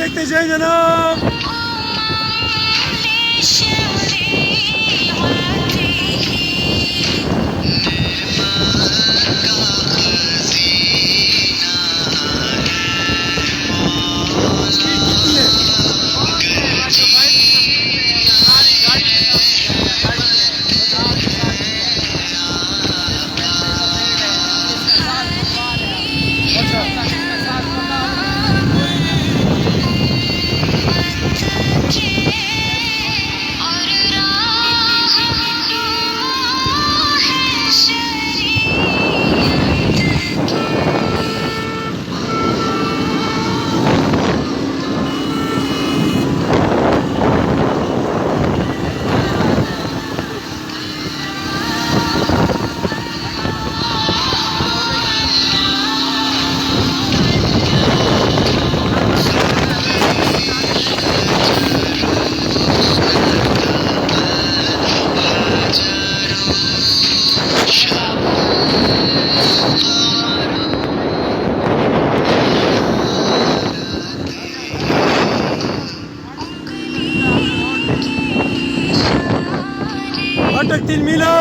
देखते जय जनाब। अटकतील मिला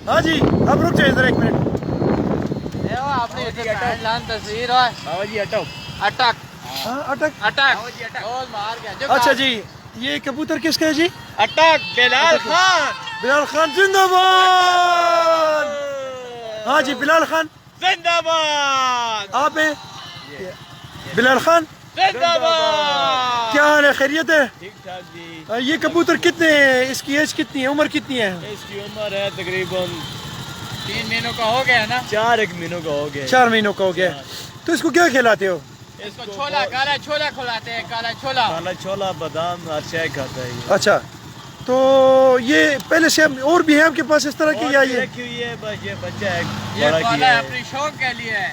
हाँ जी, अब रुक जाइए जरा 1 मिनट। तस्वीर है बाबा जी अटक अटक हाँ, अटक। अटक गोल मार गया। अच्छा जी, ये कबूतर किसका है जी? अटक बिलाल खान। बिलाल खान जिंदाबाद। हाँ जी, बिलाल खान जिंदाबाद। आप हैं? बिलाल खान जिंदाबाद। क्या हाल है, खैरियत है? ठीक ठाक जी। ये कबूतर कितने हैं, इसकी एज कितनी है, उम्र कितनी है? इसकी उम्र है तकरीबन 3 महीनों का हो गया ना। 4 महीनों का हो गया। 4 महीनों का हो गया। तो इसको क्या खिलाते हो? इसको छोला, काला छोला खिलाते हैं। काला छोला, काला छोला, बादाम हर शय खाता है ये। अच्छा, तो ये पहले से और भी है आपके पास इस तरह की या ये? रखी हुई है, बस ये बच्चा है ये बड़ा पाला किया है है। अपने शौक के लिए है।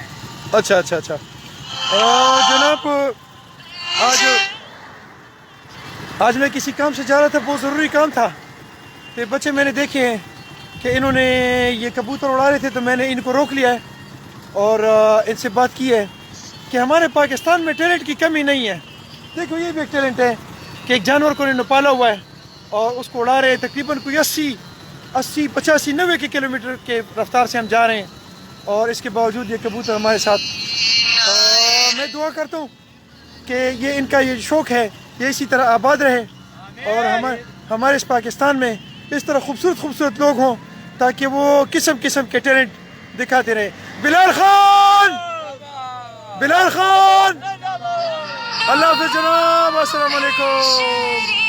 अच्छा अच्छा अच्छा। जनाब, आज मैं किसी काम से जा रहा था, बहुत ज़रूरी काम था। तो बच्चे मैंने देखे हैं कि इन्होंने ये कबूतर उड़ा रहे थे, तो मैंने इनको रोक लिया है और इनसे बात की है कि हमारे पाकिस्तान में टैलेंट की कमी नहीं है। देखो, ये भी एक टैलेंट है कि एक जानवर को इन्होंने पाला हुआ है और उसको उड़ा रहे हैं। तकरीबन कोई 80, 85, 90 के किलोमीटर के रफ्तार से हम जा रहे हैं और इसके बावजूद ये कबूतर हमारे साथ। मैं दुआ करता हूँ कि ये इनका ये शौक़ है ये इसी तरह आबाद रहे और हमारे इस पाकिस्तान में इस तरह खूबसूरत लोग हों ताकि वो किस्म किस्म के टैलेंट दिखाते रहे। बिलाल खान, बिलाल खान, अल्लाह हाफ़िज़ जनाब, अस्सलाम वालेकुम।